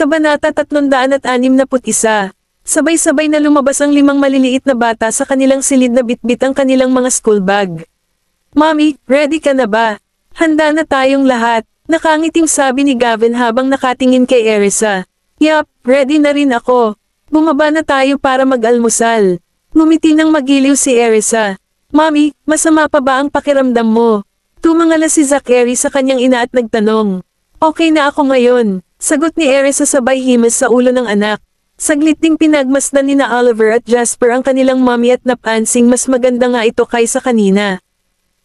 Kabanata 361. Sabay-sabay na lumabas ang 5 maliliit na bata sa kanilang silid na bitbit ang kanilang mga school bag. "Mommy, ready ka na ba? Handa na tayong lahat," nakangiting sabi ni Gavin habang nakatingin kay Erisa. "Yup, ready na rin ako. Bumaba na tayo para mag-almusal." Ngumiti ng magiliw si Erisa. "Mommy, masama pa ba ang pakiramdam mo?" Tumangala si Zachary sa kanyang ina at nagtanong. "Okay na ako ngayon," sagot ni Erisa sabay himas sa ulo ng anak. Saglit ding pinagmasdan ni na Oliver at Jasper ang kanilang mommy at napansing mas maganda nga ito kaysa kanina.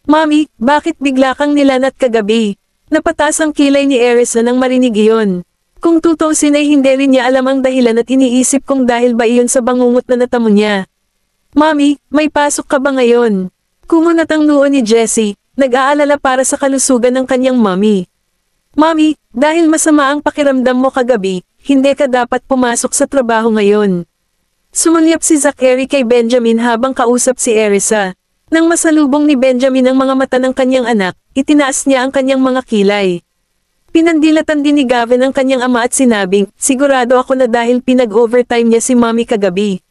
"Mommy, bakit bigla kang nilanat kagabi?" Napataas ang kilay ni Erisa nang marinig iyon. Kung tutuusin ay hindi rin niya alam ang dahilan at iniisip kung dahil ba iyon sa bangungot na natamo niya. "Mommy, may pasok ka ba ngayon?" Kumunat ang noo ni Jessie, nag-aalala para sa kalusugan ng kanyang mommy. "Mommy, dahil masama ang pakiramdam mo kagabi, hindi ka dapat pumasok sa trabaho ngayon." Sumulyap si Zachary kay Benjamin habang kausap si Erisa. Nang masalubong ni Benjamin ang mga mata ng kanyang anak, itinaas niya ang kanyang mga kilay. Pinandilatan din ni Gavin ang kanyang ama at sinabing, "Sigurado ako na dahil pinag-overtime niya si mommy kagabi.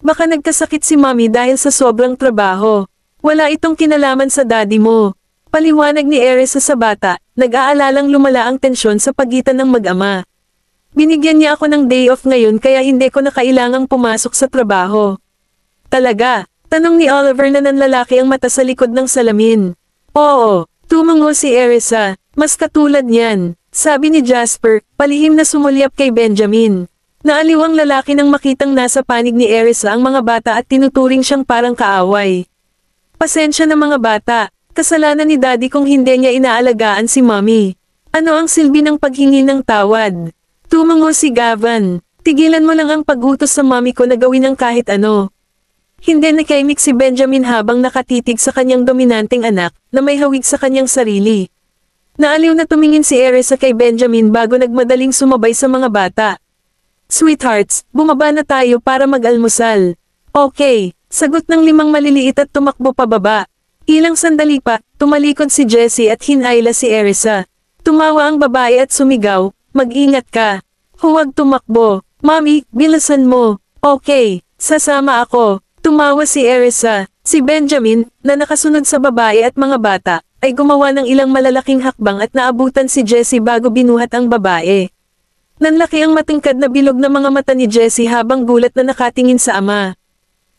Baka nagkasakit si mommy dahil sa sobrang trabaho. Wala itong kinalaman sa daddy mo." Paliwanag ni Erisa sa bata, nag-aalalang lumala ang tensyon sa pagitan ng mag-ama. "Binigyan niya ako ng day off ngayon kaya hindi ko na kailangang pumasok sa trabaho." "Talaga?" Tanong ni Oliver na nanlalaki ang mata sa likod ng salamin. "Oo," tumango si Erisa, "mas katulad niyan," sabi ni Jasper, palihim na sumulyap kay Benjamin. Naaliw ang lalaki nang makitang nasa panig ni Erisa ang mga bata at tinuturing siyang parang kaaway. "Pasensya na mga bata, kasalanan ni daddy kung hindi niya inaalagaan si mommy. Ano ang silbi ng paghingi ng tawad?" Tumango si Gavin. "Tigilan mo lang ang pag-utos sa mommy ko na gawin ang kahit ano." Hindi nakaimik si Benjamin habang nakatitig sa kanyang dominanteng anak, na may hawig sa kanyang sarili. Naaliw na tumingin si Erisa kay Benjamin bago nagmadaling sumabay sa mga bata. "Sweethearts, bumaba na tayo para mag-almusal." "Okay," sagot ng 5 maliliit at tumakbo pababa. Ilang sandali pa, tumalikod si Jessie at hinayla si Erisa. Tumawa ang babae at sumigaw, "Mag-ingat ka. Huwag tumakbo. Mommy, bilisan mo." "Okay, sasama ako." Tumawa si Erisa. Si Benjamin, na nakasunod sa babae at mga bata, ay gumawa ng ilang malalaking hakbang at naabutan si Jessie bago binuhat ang babae. Nanlaki ang matingkad na bilog na mga mata ni Jessie habang gulat na nakatingin sa ama.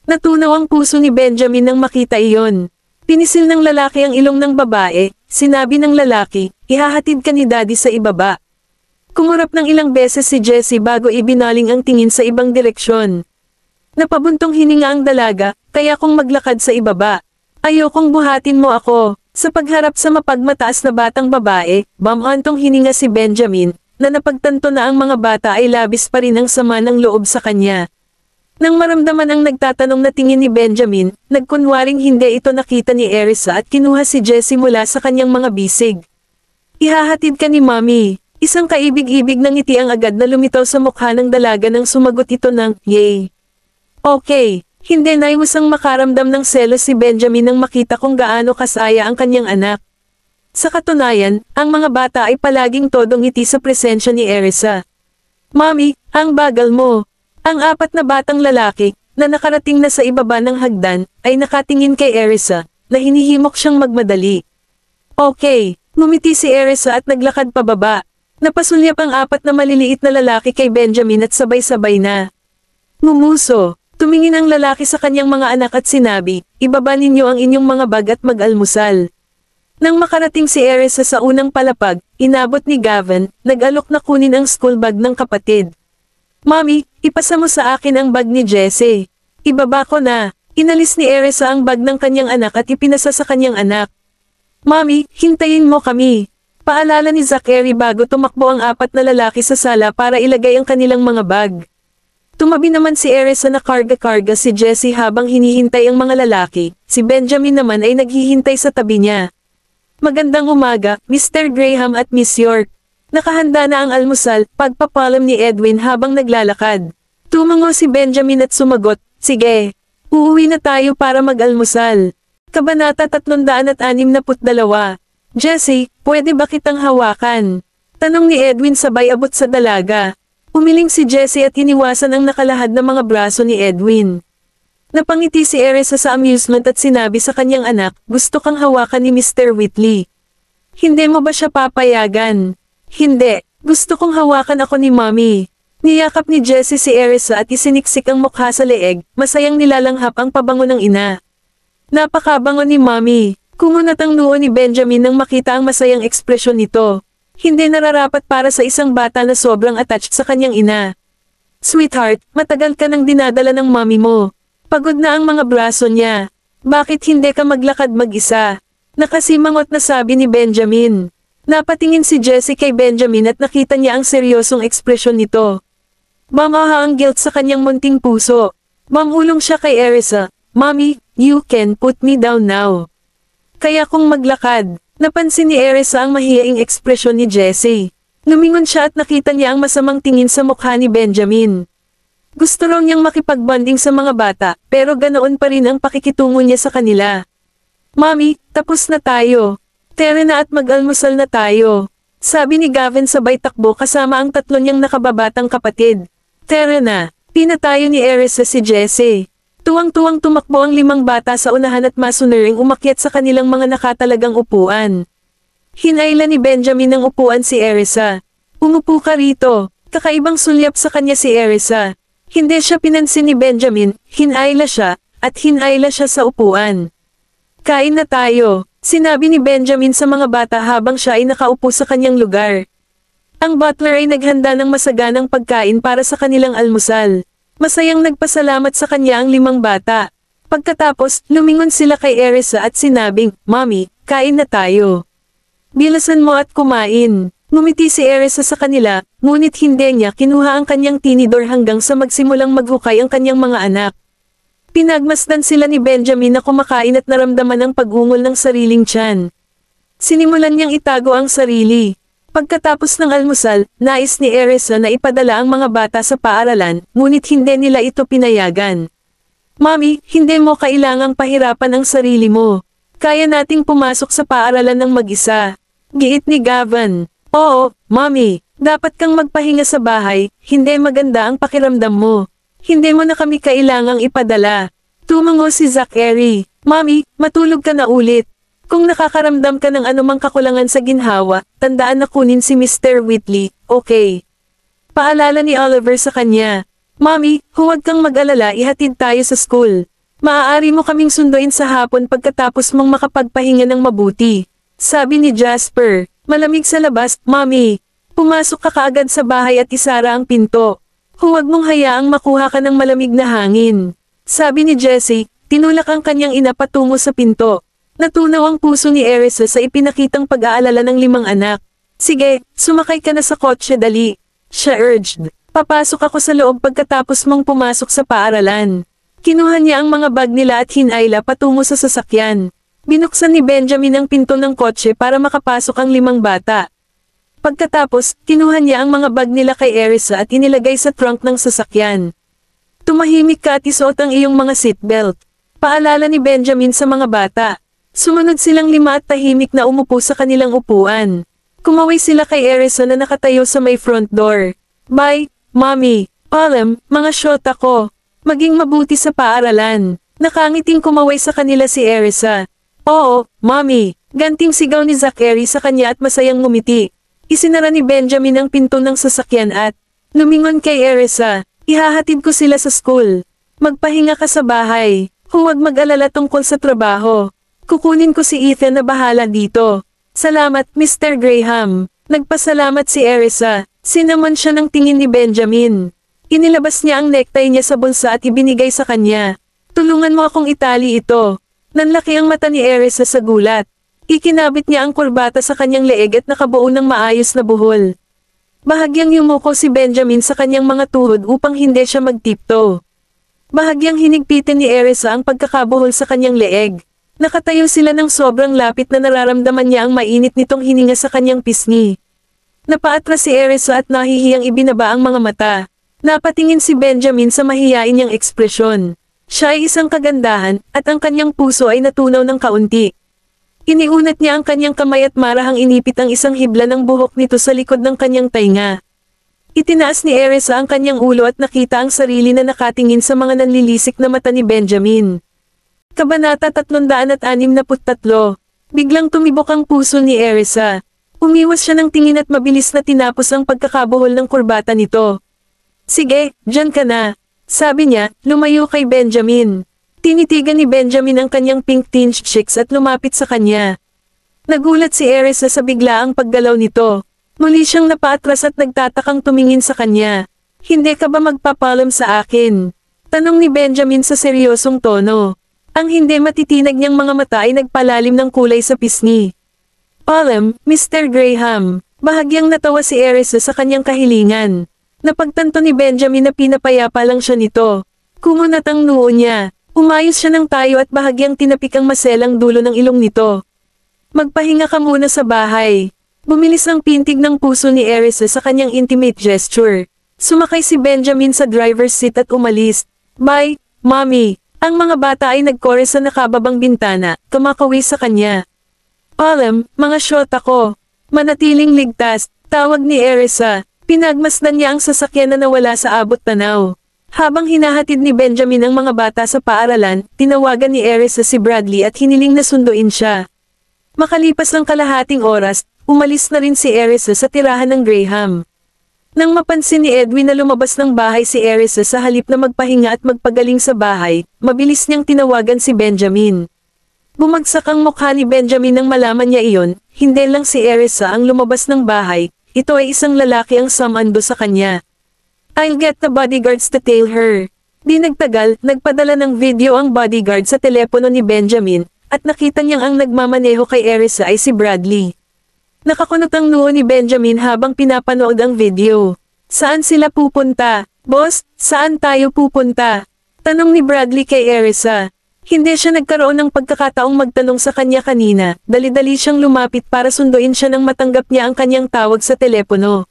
Natunaw ang puso ni Benjamin nang makita iyon. Pinisil ng lalaki ang ilong ng babae, sinabi ng lalaki, "Ihahatid ka ni daddy sa ibaba." Kumurap ng ilang beses si Jessie bago ibinaling ang tingin sa ibang direksyon. Napabuntong hininga ang dalaga, "Kaya kung maglakad sa ibaba. Ayokong buhatin mo ako." Sa pagharap sa mapagmataas na batang babae, bamantong hininga si Benjamin, na napagtanto na ang mga bata ay labis pa rin ang sama ng loob sa kanya. Nang maramdaman ang nagtatanong na tingin ni Benjamin, nagkunwaring hindi ito nakita ni Erisa at kinuha si Jessie mula sa kanyang mga bisig. "Ihahatid ka ni mommy." Isang kaibig-ibig ng ngiti ang agad na lumitaw sa mukha ng dalaga nang sumagot ito ng, "Yay." "Okay." Hindi naiwasang makaramdam ng selos si Benjamin nang makita kung gaano kasaya ang kanyang anak. Sa katunayan, ang mga bata ay palaging todong ngiti sa presensya ni Erisa. "Mommy, ang bagal mo." Ang 4 na batang lalaki, na nakarating na sa ibaba ng hagdan, ay nakatingin kay Erisa, na hinihimok siyang magmadali. "Okay." Ngumiti si Erisa at naglakad pababa. Napasulyap ang 4 na maliliit na lalaki kay Benjamin at sabay-sabay na ngumuso. Tumingin ang lalaki sa kanyang mga anak at sinabi, "Ibaba ninyo ang inyong mga bag at mag-almusal." Nang makarating si Erisa sa unang palapag, inabot ni Gavin, nag-alok na kunin ang school bag ng kapatid. "Mommy, ipasa mo sa akin ang bag ni Jessie." "Ibaba ko na." Inalis ni Erisa ang bag ng kanyang anak at ipinasa sa kanyang anak. "Mommy, hintayin mo kami." Paalala ni Zachary bago tumakbo ang 4 na lalaki sa sala para ilagay ang kanilang mga bag. Tumabi naman si Erisa na karga-karga si Jessie habang hinihintay ang mga lalaki, si Benjamin naman ay naghihintay sa tabi niya. "Magandang umaga, Mr. Graham at Miss York." Nakahanda na ang almusal, pagpapalam ni Edwin habang naglalakad. Tumango si Benjamin at sumagot, "Sige, uuwi na tayo para mag-almusal." Kabanata 362. "Jessie, pwede ba kitang hawakan?" Tanong ni Edwin sabay abot sa dalaga. Umiling si Jessie at iniwasan ang nakalahad na mga braso ni Edwin. Napangiti si Erisa sa amusement at sinabi sa kanyang anak, gusto kang hawakan ni Mr. Whitley. Hindi mo ba siya papayagan? Hindi, gusto kong hawakan ako ni Mommy. Niyakap ni Jessie si Erisa at isiniksik ang mukha sa leeg, masayang nilalanghap ang pabango ng ina. Napakabango ni Mommy. Kumunat ang noo ni Benjamin nang makita ang masayang ekspresyon nito. Hindi nararapat para sa isang bata na sobrang attached sa kanyang ina. Sweetheart, matagal ka nang dinadala ng mommy mo. Pagod na ang mga braso niya. Bakit hindi ka maglakad mag-isa? Nakasimangot na sabi ni Benjamin. Napatingin si Jessie kay Benjamin at nakita niya ang seryosong ekspresyon nito. Mamaha ang guilt sa kanyang munting puso. Mamulong siya kay Erisa. Mommy, you can put me down now. Kaya kung maglakad. Napansin ni Erisa ang mahiyaing ekspresyon ni Jessie. Lumingon siya at nakita niya ang masamang tingin sa mukha ni Benjamin. Gusto raw niyang makipagbanding sa mga bata, pero ganoon pa rin ang pakikitungo niya sa kanila. Mommy, tapos na tayo. Tara na at mag-almusal na tayo. Sabi ni Gavin sabay takbo kasama ang tatlo niyang nakababatang kapatid. Tara na, pinatayo ni Erisa si Jessie. Tuwang-tuwang tumakbo ang 5 bata sa unahan at masunuring umakyat sa kanilang mga nakatalagang upuan. Hinayla ni Benjamin ng upuan si Erisa. Umupo ka rito. Kakaibang sulyap sa kanya si Erisa. Hindi siya pinansin ni Benjamin, hinayla siya, at hinayla siya sa upuan. Kain na tayo, sinabi ni Benjamin sa mga bata habang siya ay nakaupo sa kanyang lugar. Ang butler ay naghanda ng masaganang pagkain para sa kanilang almusal. Masayang nagpasalamat sa kanya ang 5 bata. Pagkatapos, lumingon sila kay Erisa at sinabing, Mommy, kain na tayo. Bilasan mo at kumain. Ngumiti si Erisa sa kanila, ngunit hindi niya kinuha ang kanyang tinidor hanggang sa magsimulang maghukay ang kanyang mga anak. Pinagmasdan sila ni Benjamin na kumakain at naramdaman ang pag-ungol ng sariling tiyan. Sinimulan niyang itago ang sarili. Pagkatapos ng almusal, nais ni Erisa na ipadala ang mga bata sa paaralan, ngunit hindi nila ito pinayagan. Mommy, hindi mo kailangang pahirapan ang sarili mo. Kaya nating pumasok sa paaralan ng mag-isa. Giit ni Gavin. Oo, Mommy, dapat kang magpahinga sa bahay, hindi maganda ang pakiramdam mo. Hindi mo na kami kailangang ipadala. Tumango si Zachary. Mommy, matulog ka na ulit. Kung nakakaramdam ka ng anumang kakulangan sa ginhawa, tandaan na kunin si Mr. Whitley, okay? Paalala ni Oliver sa kanya. Mommy, huwag kang mag-alala, ihatid tayo sa school. Maaari mo kaming sunduin sa hapon pagkatapos mong makapagpahinga ng mabuti. Sabi ni Jasper, malamig sa labas, Mommy. Pumasok ka kaagad sa bahay at isara ang pinto. Huwag mong hayaang makuha ka ng malamig na hangin. Sabi ni Jessie, tinulak ang kanyang ina patungo sa pinto. Natunaw ang puso ni Erisa sa ipinakitang pag-aalala ng 5 anak. Sige, sumakay ka na sa kotse dali. Siya urged. Papasok ako sa loob pagkatapos mong pumasok sa paaralan. Kinuha niya ang mga bag nila at hinayla patungo sa sasakyan. Binuksan ni Benjamin ang pinto ng kotse para makapasok ang 5 bata. Pagkatapos, kinuha niya ang mga bag nila kay Erisa at inilagay sa trunk ng sasakyan. Tumahimik ka at isuot ang iyong mga seatbelt. Paalala ni Benjamin sa mga bata. Sumunod silang 5 at tahimik na umupo sa kanilang upuan. Kumaway sila kay Erisa na nakatayo sa may front door. Bye, Mommy. Alam, mga shota ko. Maging mabuti sa paaralan. Nakangiting kumaway sa kanila si Erisa. Oo, Mommy. Ganting sigaw ni Zachary sa kanya at masayang ngumiti. Isinara ni Benjamin ang pinto ng sasakyan at lumingon kay Erisa. Ihahatid ko sila sa school. Magpahinga ka sa bahay. Huwag mag-alala tungkol sa trabaho. Kukunin ko si Ethan na bahala dito. Salamat, Mr. Graham. Nagpasalamat si Erisa. Sinamon siya ng tingin ni Benjamin. Inilabas niya ang necktie niya sa bulsa at ibinigay sa kanya. Tulungan mo akong itali ito. Nanlaki ang mata ni Erisa sa gulat. Ikinabit niya ang kurbata sa kanyang leeg at nakabuo ng maayos na buhol. Bahagyang yumuko si Benjamin sa kanyang mga tuhod upang hindi siya magtipto. Bahagyang hinigpitin ni Erisa ang pagkakabuhol sa kanyang leeg. Nakatayo sila ng sobrang lapit na nararamdaman niya ang mainit nitong hininga sa kanyang pisngi. Napaatras si Erisa at nahihiyang ibinaba ang mga mata. Napatingin si Benjamin sa mahiyain niyang ekspresyon. Siya ay isang kagandahan, at ang kanyang puso ay natunaw ng kaunti. Iniunat niya ang kanyang kamay at marahang inipit ang isang hibla ng buhok nito sa likod ng kanyang tainga. Itinaas ni Erisa ang kanyang ulo at nakita ang sarili na nakatingin sa mga nanlilisik na mata ni Benjamin. Kabanata 363. Biglang tumibok ang puso ni Erisa. Umiwas siya ng tingin at mabilis na tinapos ang pagkakabuhol ng kurbata nito. Sige, diyan ka na. Sabi niya, lumayo kay Benjamin. Tinitigan ni Benjamin ang kanyang pink-tinged cheeks at lumapit sa kanya. Nagulat si Erisa sa biglaang paggalaw nito. Muli siyang napaatras at nagtatakang tumingin sa kanya. Hindi ka ba magpapalam sa akin? Tanong ni Benjamin sa seryosong tono. Ang hindi matitinag niyang mga mata ay nagpalalim ng kulay sa pisngi. Palam, Mr. Graham. Bahagyang natawa si Erisa sa kanyang kahilingan. Napagtanto ni Benjamin na pinapayapa lang siya nito. Kumunat ang noo niya. Umayos siya ng tayo at bahagyang tinapik ang maselang dulo ng ilong nito. Magpahinga ka muna sa bahay. Bumilis ang pintig ng puso ni Erisa sa kanyang intimate gesture. Sumakay si Benjamin sa driver's seat at umalis. Bye, Mommy. Ang mga bata ay nagkore sa nakababang bintana, kumakawi sa kanya. Palam, mga syota ko. Manatiling ligtas, tawag ni Erisa. Pinagmasdan niya ang sasakyan na nawala sa abot tanaw. Habang hinahatid ni Benjamin ang mga bata sa paaralan, tinawagan ni Erisa si Bradley at hiniling na sunduin siya. Makalipas ng kalahating oras, umalis na rin si Erisa sa tirahan ng Graham. Nang mapansin ni Edwin na lumabas ng bahay si Erisa sa halip na magpahinga at magpagaling sa bahay, mabilis niyang tinawagan si Benjamin. Bumagsak ang mukha ni Benjamin nang malaman niya iyon, hindi lang si Erisa ang lumabas ng bahay, ito ay isang lalaki ang sumando sa kanya. I'll get the bodyguards to tail her. Di nagtagal, nagpadala ng video ang bodyguard sa telepono ni Benjamin, at nakita niyang ang nagmamaneho kay Erisa ay si Bradley. Nakakunot ang noo ni Benjamin habang pinapanood ang video. Saan sila pupunta? Boss, saan tayo pupunta? Tanong ni Bradley kay Erisa. Hindi siya nagkaroon ng pagkakataong magtanong sa kanya kanina, dali-dali siyang lumapit para sunduin siya nang matanggap niya ang kanyang tawag sa telepono.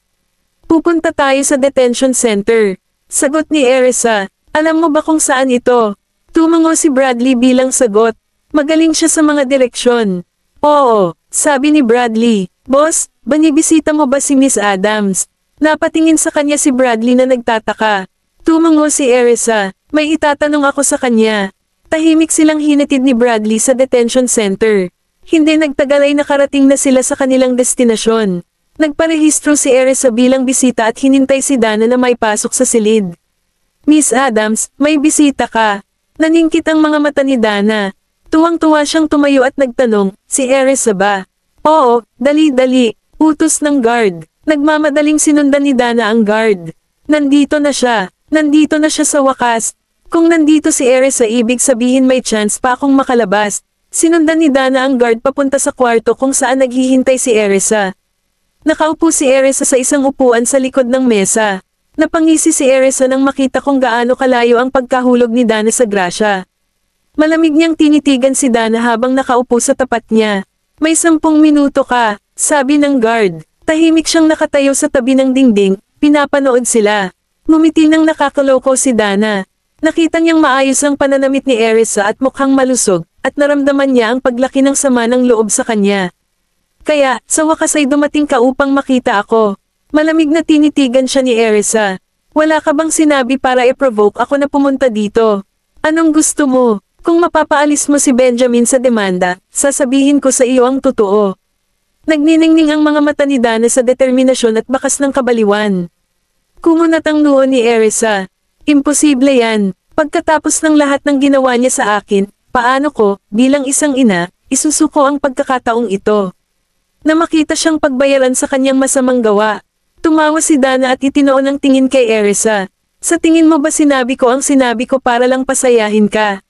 Pupunta tayo sa detention center. Sagot ni Erisa. Alam mo ba kung saan ito? Tumango si Bradley bilang sagot. Magaling siya sa mga direksyon. Oo, sabi ni Bradley. Boss, banibisita mo ba si Miss Adams? Napatingin sa kanya si Bradley na nagtataka. Tumango si Erisa. May itatanong ako sa kanya. Tahimik silang hinatid ni Bradley sa detention center. Hindi nagtagal ay nakarating na sila sa kanilang destinasyon. Nagparehistro si Erisa bilang bisita at hinintay si Dana na may pasok sa silid. Miss Adams, may bisita ka. Naningkit ang mga mata ni Dana. Tuwang-tuwa siyang tumayo at nagtanong, si Erisa ba? Oo, dali-dali, utos ng guard. Nagmamadaling sinundan ni Dana ang guard. Nandito na siya sa wakas. Kung nandito si Erisa ibig sabihin may chance pa akong makalabas. Sinundan ni Dana ang guard papunta sa kwarto kung saan naghihintay si Erisa. Nakaupo si Erisa sa isang upuan sa likod ng mesa. Napangisi si Erisa nang makita kung gaano kalayo ang pagkahulog ni Dana sa grasya. Malamig niyang tinitigan si Dana habang nakaupo sa tapat niya. May 10 minuto ka, sabi ng guard. Tahimik siyang nakatayo sa tabi ng dingding, pinapanood sila. Ngumiti nang nakakaloko si Dana. Nakita niyang maayos ang pananamit ni Erisa at mukhang malusog, at naramdaman niya ang paglaki ng sama ng loob sa kanya. Kaya, sa wakas ay dumating ka upang makita ako. Malamig na tinitigan siya ni Erisa. Wala ka bang sinabi para i-provoke ako na pumunta dito? Anong gusto mo? Kung mapapaalis mo si Benjamin sa demanda, sasabihin ko sa iyo ang totoo. Nagniningning ang mga mata ni Dana sa determinasyon at bakas ng kabaliwan. Kumunat ang noo ni Erisa. Imposible yan. Pagkatapos ng lahat ng ginawa niya sa akin, paano ko, bilang isang ina, isusuko ang pagkakataong ito? Na makita siyang pagbayaran sa kanyang masamang gawa. Tumawa si Dana at itinoon ang tingin kay Erisa. Sa tingin mo ba sinabi ko ang sinabi ko para lang pasayahin ka?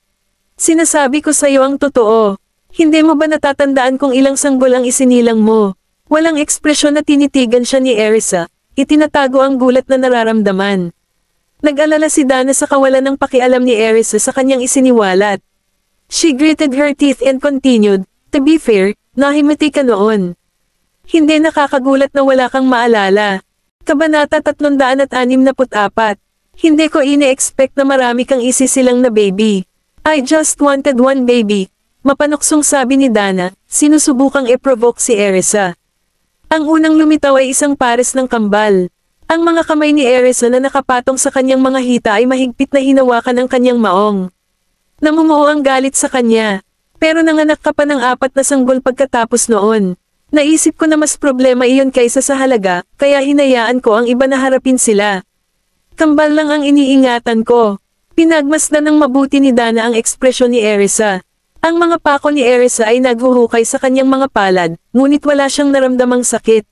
Sinasabi ko sa iyo ang totoo. Hindi mo ba natatandaan kung ilang sanggol ang isinilang mo? Walang ekspresyon na tinitigan siya ni Erisa. Itinatago ang gulat na nararamdaman. Nag-alala si Dana sa kawalan ng pakialam ni Erisa sa kanyang isiniwalat. She gritted her teeth and continued, to be fair, nahimati ka noon. Hindi nakakagulat na wala kang maalala. Kabanata 364. Hindi ko ine-expect na marami kang isisilang na baby. I just wanted one baby. Mapanuksong sabi ni Dana, sinusubukang i-provoke si Erisa. Ang unang lumitaw ay isang pares ng kambal. Ang mga kamay ni Erisa na nakapatong sa kanyang mga hita ay mahigpit na hinawakan ang kanyang maong. Namumuo ang galit sa kanya. Pero nanganak ka pa ng 4 na sanggol pagkatapos noon. Naisip ko na mas problema iyon kaysa sa halaga, kaya hinayaan ko ang iba na harapin sila. Kambal lang ang iniingatan ko. Pinagmasdan ng mabuti ni Dana ang ekspresyon ni Erisa. Ang mga pako ni Erisa ay naghuhukay sa kanyang mga palad, ngunit wala siyang naramdamang sakit.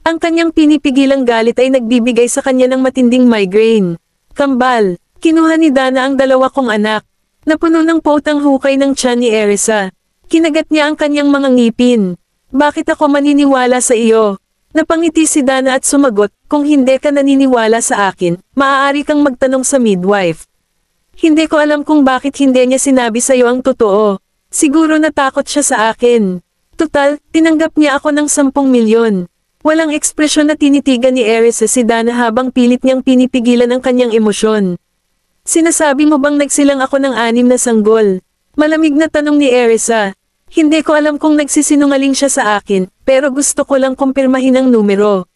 Ang kanyang pinipigilang galit ay nagbibigay sa kanya ng matinding migraine. Kambal, kinuha ni Dana ang 2 kong anak. Napuno ng pot ang hukay ng tiyan ni Erisa. Kinagat niya ang kanyang mga ngipin. Bakit ako maniniwala sa iyo? Napangiti si Dana at sumagot, kung hindi ka naniniwala sa akin, maaari kang magtanong sa midwife. Hindi ko alam kung bakit hindi niya sinabi sa iyo ang totoo. Siguro natakot siya sa akin. Tutal, tinanggap niya ako ng 10 milyon. Walang ekspresyon na tinitigan ni Erisa si Dana habang pilit niyang pinipigilan ang kanyang emosyon. Sinasabi mo bang nagsilang ako ng 6 na sanggol? Malamig na tanong ni Erisa. Hindi ko alam kung nagsisinungaling siya sa akin, pero gusto ko lang kumpirmahin ang numero.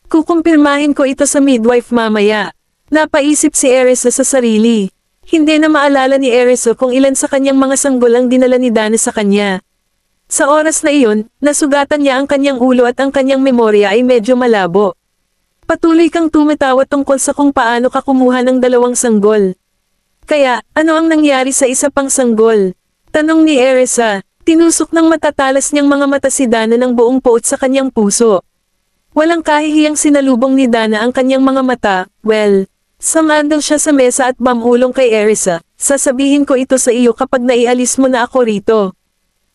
Kukumpirmahin ko ito sa midwife mamaya. Napaisip si Erisa sa sarili. Hindi na maalala ni Erisa kung ilan sa kanyang mga sanggol ang dinala ni Dana sa kanya. Sa oras na iyon, nasugatan niya ang kanyang ulo at ang kanyang memorya ay medyo malabo. Patuloy kang tumatawa tungkol sa kung paano ka kumuha ng 2 sanggol. Kaya, ano ang nangyari sa isa pang sanggol? Tanong ni Erisa. Tinusok ng matatalas niyang mga mata si Dana ng buong puot sa kanyang puso. Walang kahihiyang sinalubong ni Dana ang kanyang mga mata. Well, sumandal siya sa mesa at mamulong kay Erisa. Sasabihin ko ito sa iyo kapag naialis mo na ako rito.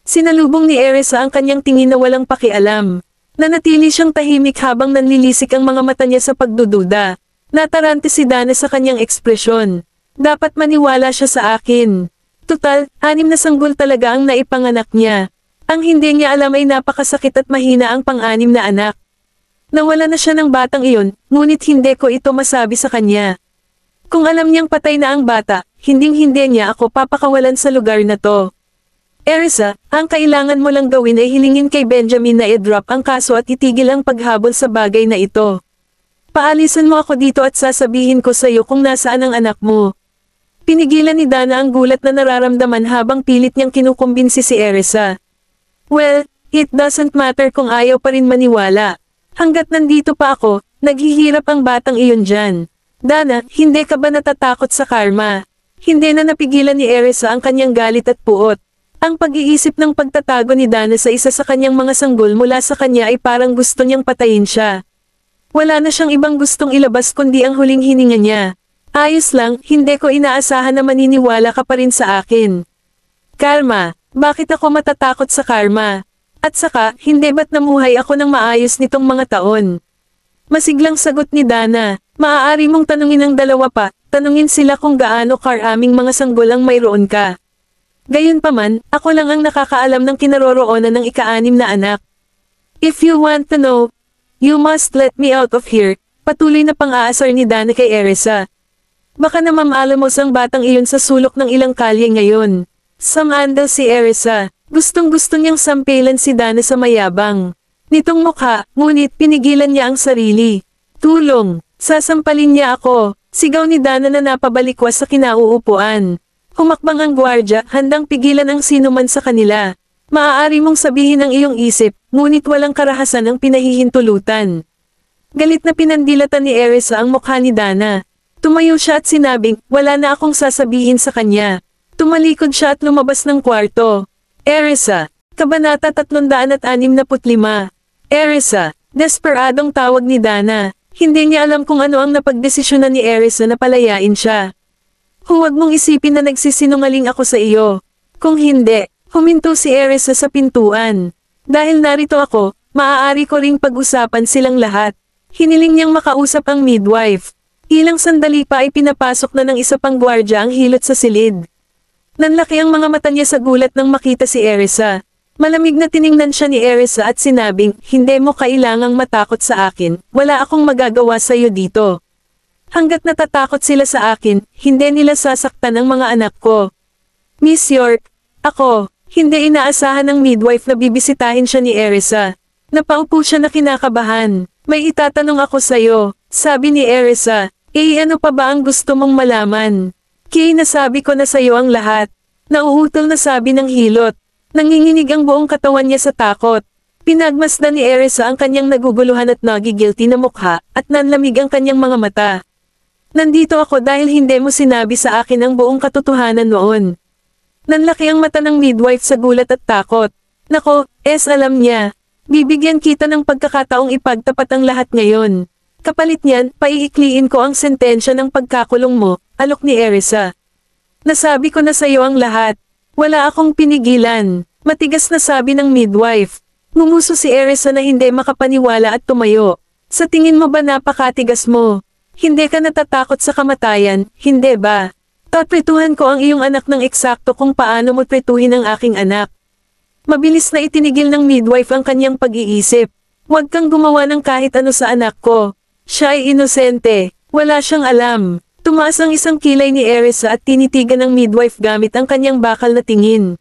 Sinalubong ni Erisa ang kanyang tingin na walang pakialam. Nanatili siyang tahimik habang nanlilisik ang mga mata niya sa pagdududa. Natarante si Dana sa kanyang ekspresyon. Dapat maniwala siya sa akin. Tutal, 6 na sanggol talaga ang naipanganak niya. Ang hindi niya alam ay napakasakit at mahina ang pang-6 na anak. Nawala na siya ng batang iyon, ngunit hindi ko ito masabi sa kanya. Kung alam niyang patay na ang bata, hinding-hindi niya ako papakawalan sa lugar na to. Erisa, ang kailangan mo lang gawin ay hilingin kay Benjamin na i-drop ang kaso at itigil ang paghabol sa bagay na ito. Paalisan mo ako dito at sasabihin ko sa iyo kung nasaan ang anak mo. Pinigilan ni Dana ang gulat na nararamdaman habang pilit niyang kinukumbinsi si Erisa. Well, it doesn't matter kung ayaw pa rin maniwala. Hanggat nandito pa ako, naghihirap ang batang iyon dyan. Dana, hindi ka ba natatakot sa karma? Hindi na napigilan ni Erisa ang kanyang galit at puot. Ang pag-iisip ng pagtatago ni Dana sa isa sa kanyang mga sanggol mula sa kanya ay parang gusto niyang patayin siya. Wala na siyang ibang gustong ilabas kundi ang huling hininga niya. Ayos lang, hindi ko inaasahan na maniniwala ka pa rin sa akin. Karma, bakit ako matatakot sa karma? At saka, hindi ba't namuhay ako ng maayos nitong mga taon? Masiglang sagot ni Dana, maaari mong tanungin ang 2 pa, tanungin sila kung gaano karaming mga sanggol ang mayroon ka. Gayunpaman, ako lang ang nakakaalam ng kinaroroonan ng ika-6 na anak. If you want to know, you must let me out of here, patuloy na pang-aasar ni Dana kay Erisa. Baka na mamaalamos ang batang iyon sa sulok ng ilang kalye ngayon. Sumandal si Erisa, gustong-gusto niyang sampelan si Dana sa mayabang. Nitong mukha, ngunit pinigilan niya ang sarili. Tulong, sasampalin niya ako, sigaw ni Dana na napabalikwas sa kinauupuan. Humakbang ang gwardya, handang pigilan ang sinuman sa kanila. Maaari mong sabihin ang iyong isip, ngunit walang karahasan ang pinahihintulutan. Galit na pinandilatan ni Erisa ang mukha ni Dana. Tumayo siya at sinabing, wala na akong sasabihin sa kanya. Tumalikod siya at lumabas ng kwarto. Erisa, Kabanata 365. Erisa, desperadong tawag ni Dana. Hindi niya alam kung ano ang napagdesisyonan ni Erisa na palayain siya. Huwag mong isipin na nagsisinungaling ako sa iyo. Kung hindi, huminto si Erisa sa pintuan. Dahil narito ako, maaari ko ring pag-usapan silang lahat. Hiniling niyang makausap ang midwife. Ilang sandali pa ay pinapasok na ng isa pang gwardya ang hilot sa silid. Nanlaki ang mga mata niya sa gulat nang makita si Erisa. Malamig na tiningnan siya ni Erisa at sinabing, hindi mo kailangang matakot sa akin, wala akong magagawa sa iyo dito. Hanggat natatakot sila sa akin, hindi nila sasaktan ang mga anak ko. Miss York, ako, hindi inaasahan ng midwife na bibisitahin siya ni Erisa. Napaupo siya na kinakabahan. May itatanong ako sa'yo, sabi ni Erisa. Ano pa ba ang gusto mong malaman? Kay nasabi ko na sa'yo ang lahat. Nauutol na sabi ng hilot. Nanginginig ang buong katawan niya sa takot. Pinagmasdan ni Erisa ang kanyang naguguluhan at nagigilty na mukha, at nanlamig ang kanyang mga mata. Nandito ako dahil hindi mo sinabi sa akin ang buong katotohanan noon. Nanlaki ang mata ng midwife sa gulat at takot. Nako, alam niya. Bibigyan kita ng pagkakataong ipagtapat ang lahat ngayon. Kapalit niyan, paiikliin ko ang sentensya ng pagkakulong mo, alok ni Erisa. Nasabi ko na sa iyo ang lahat. Wala akong pinigilan. Matigas na sabi ng midwife. Ngumuso si Erisa na hindi makapaniwala at tumayo. Sa tingin mo ba napakatigas mo? Hindi ka natatakot sa kamatayan, hindi ba? Tapretuhan ko ang iyong anak ng eksakto kung paano mo pretuhin ang aking anak. Mabilis na itinigil ng midwife ang kanyang pag-iisip. Huwag kang gumawa ng kahit ano sa anak ko. Siya ay inosente. Wala siyang alam. Tumaas ang isang kilay ni Erisa at tinitigan ng midwife gamit ang kanyang bakal na tingin.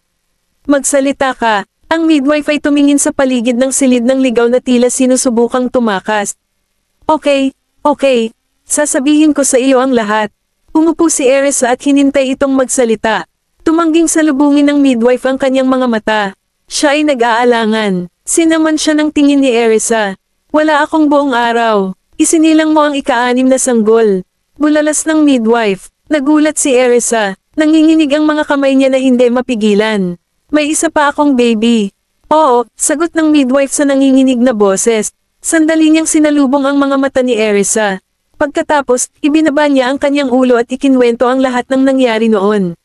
Magsalita ka. Ang midwife ay tumingin sa paligid ng silid ng ligaw na tila sinusubukang tumakas. Okay. Sasabihin ko sa iyo ang lahat. Umupo si Erisa at hinintay itong magsalita. Tumangging salubungin ng midwife ang kanyang mga mata. Siya ay nag-aalangan. Sinaman siya ng tingin ni Erisa. Wala akong buong araw. Isinilang mo ang ika-6 na sanggol. Bulalas ng midwife. Nagulat si Erisa. Nanginginig ang mga kamay niya na hindi mapigilan. May isa pa akong baby. Oo, sagot ng midwife sa nanginginig na boses. Sandali niyang sinalubong ang mga mata ni Erisa. Pagkatapos, ibinaba niya ang kanyang ulo at ikinwento ang lahat ng nangyari noon.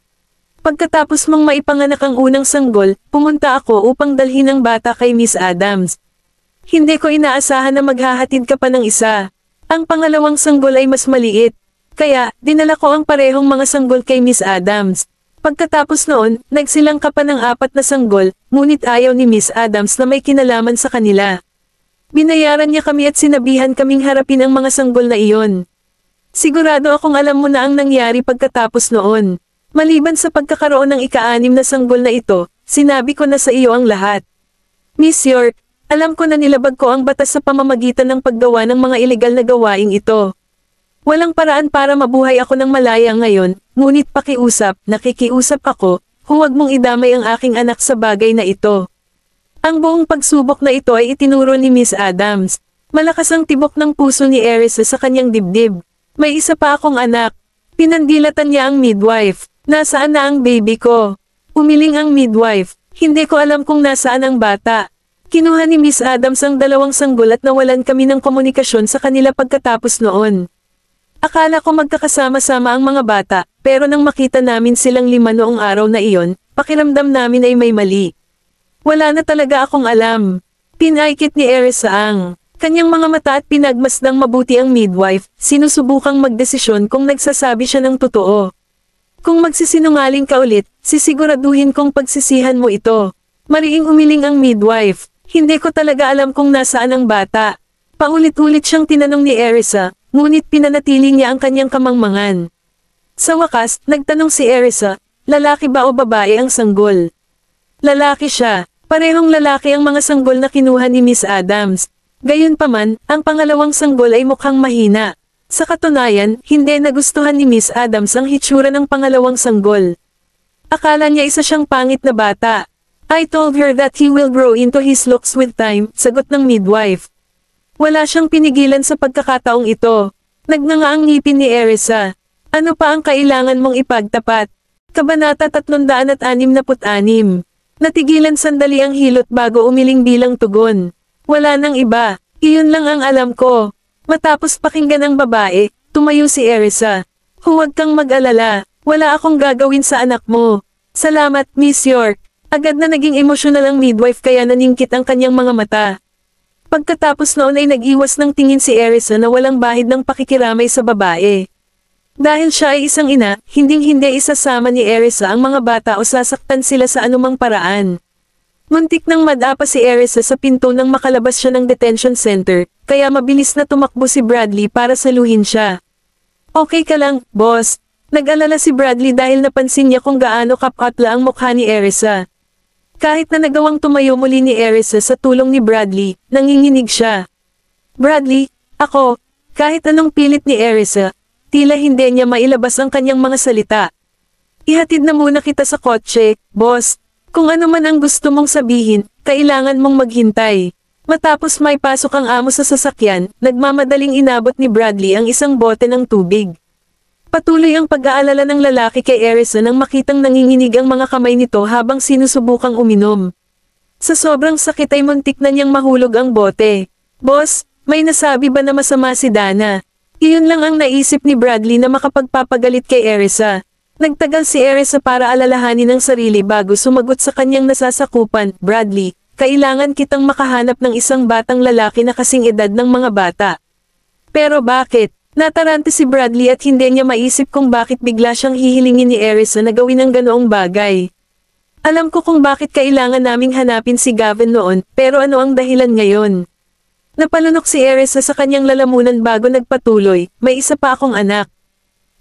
Pagkatapos mong maipanganak ang unang sanggol, pumunta ako upang dalhin ang bata kay Miss Adams. Hindi ko inaasahan na maghahatid ka pa ng isa. Ang pangalawang sanggol ay mas maliit. Kaya, dinala ko ang parehong mga sanggol kay Miss Adams. Pagkatapos noon, nagsilang ka pa ng 4 na sanggol, ngunit ayaw ni Miss Adams na may kinalaman sa kanila. Binayaran niya kami at sinabihan kaming harapin ang mga sanggol na iyon. Sigurado akong alam mo na ang nangyari pagkatapos noon. Maliban sa pagkakaroon ng ika-6 na sanggol na ito, sinabi ko na sa iyo ang lahat. Miss York, alam ko na nilabag ko ang batas sa pamamagitan ng paggawa ng mga ilegal na gawaing ito. Walang paraan para mabuhay ako ng malaya ngayon, ngunit nakikiusap ako, huwag mong idamay ang aking anak sa bagay na ito. Ang buong pagsubok na ito ay itinuro ni Miss Adams. Malakas ang tibok ng puso ni Erisa sa kanyang dibdib. May isa pa akong anak. Pinandilatan niya ang midwife. Nasaan na ang baby ko? Umiling ang midwife. Hindi ko alam kung nasaan ang bata. Kinuha ni Miss Adams ang 2 sanggol at nawalan kami ng komunikasyon sa kanila pagkatapos noon. Akala ko magkakasama-sama ang mga bata, pero nang makita namin silang 5 noong araw na iyon, pakiramdam namin ay may mali. Wala na talaga akong alam. Pinaikit ni Erisa ang kanyang mga mata at pinagmasdang mabuti ang midwife, sinusubukang magdesisyon kung nagsasabi siya ng totoo. Kung magsisinungaling ka ulit, sisiguraduhin kong pagsisihan mo ito. Mariing umiling ang midwife. Hindi ko talaga alam kung nasaan ang bata. Paulit-ulit siyang tinanong ni Erisa, ngunit pinanatili niya ang kanyang kamangmangan. Sa wakas, nagtanong si Erisa, lalaki ba o babae ang sanggol? Lalaki siya. Parehong lalaki ang mga sanggol na kinuha ni Miss Adams. Gayunpaman, ang pangalawang sanggol ay mukhang mahina. Sa katunayan, hindi nagustuhan ni Miss Adams ang hitsura ng pangalawang sanggol. Akala niya isa siyang pangit na bata. I told her that he will grow into his looks with time, sagot ng midwife. Wala siyang pinigilan sa pagkakataong ito. Nagnanga ang ngipin ni Erisa. Ano pa ang kailangan mong ipagtapat? Kabanata 366. Natigilan sandali ang hilot bago umiling bilang tugon. Wala nang iba, iyon lang ang alam ko. Matapos pakinggan ang babae, tumayo si Erisa. Huwag kang mag-alala, wala akong gagawin sa anak mo. Salamat, Miss York. Agad na naging emosyonal ang midwife kaya naningkit ang kanyang mga mata. Pagkatapos noon ay nag-iwas ng tingin si Erisa na walang bahid ng pakikiramay sa babae. Dahil siya ay isang ina, hinding-hindi isasama ni Erisa ang mga bata o sasaktan sila sa anumang paraan. Muntik nang madapa si Erisa sa pinto nang makalabas siya ng detention center, kaya mabilis na tumakbo si Bradley para saluhin siya. Okay ka lang, boss. Nag-alala si Bradley dahil napansin niya kung gaano kapatla ang mukha ni Erisa. Kahit na nagawang tumayo muli ni Erisa sa tulong ni Bradley, nanginginig siya. Bradley, ako, kahit anong pilit ni Erisa, tila hindi niya mailabas ang kanyang mga salita. Ihatid na muna kita sa kotse, boss. Kung ano man ang gusto mong sabihin, kailangan mong maghintay. Matapos may pasok ang amo sa sasakyan, nagmamadaling inabot ni Bradley ang isang bote ng tubig. Patuloy ang pag-aalala ng lalaki kay Erisa nang makitang nanginginig ang mga kamay nito habang sinusubukang uminom. Sa sobrang sakit ay muntik na niyang mahulog ang bote. Boss, may nasabi ba na masama si Dana? Iyon lang ang naisip ni Bradley na makapagpapagalit kay Erisa. Nagtagal si Erisa para alalahanin ang sarili bago sumagot sa kanyang nasasakupan. Bradley, kailangan kitang makahanap ng isang batang lalaki na kasing edad ng mga bata. Pero bakit? Natarante si Bradley at hindi niya maisip kung bakit bigla siyang hihilingin ni Erisa na gawin ang ganoong bagay. Alam ko kung bakit kailangan naming hanapin si Gavin noon, pero ano ang dahilan ngayon? Napalunok si Erisa sa kanyang lalamunan bago nagpatuloy, may isa pa akong anak.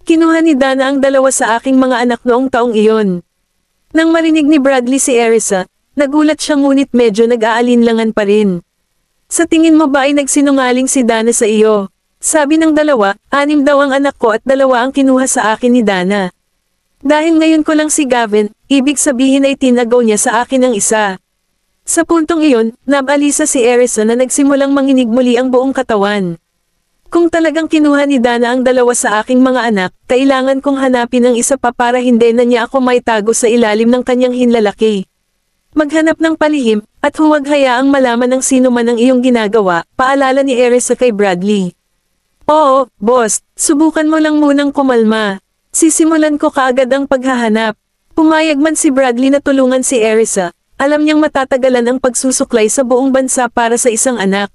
Kinuha ni Dana ang dalawa sa aking mga anak noong taong iyon. Nang marinig ni Bradley si Erisa, nagulat siya ngunit medyo nag-aalinlangan pa rin. Sa tingin mo ba ay nagsinungaling si Dana sa iyo? Sabi ng dalawa, 6 daw ang anak ko at 2 ang kinuha sa akin ni Dana. Dahil ngayon ko lang si Gavin, ibig sabihin ay tinagaw niya sa akin ang isa. Sa puntong iyon, nabalisa si Erisa na nagsimulang manginig muli ang buong katawan. Kung talagang kinuha ni Dana ang 2 sa aking mga anak, kailangan kong hanapin ang isa pa para hindi na niya ako maitago sa ilalim ng kanyang hinlalaki. Maghanap ng palihim, at huwag hayaang malaman ng sino man ang iyong ginagawa, paalala ni Erisa kay Bradley. Oo, boss, subukan mo lang munang kumalma. Sisimulan ko kaagad ang paghahanap. Pumayag man si Bradley na tulungan si Erisa. Alam niyang matatagalan ang pagsusuklay sa buong bansa para sa isang anak.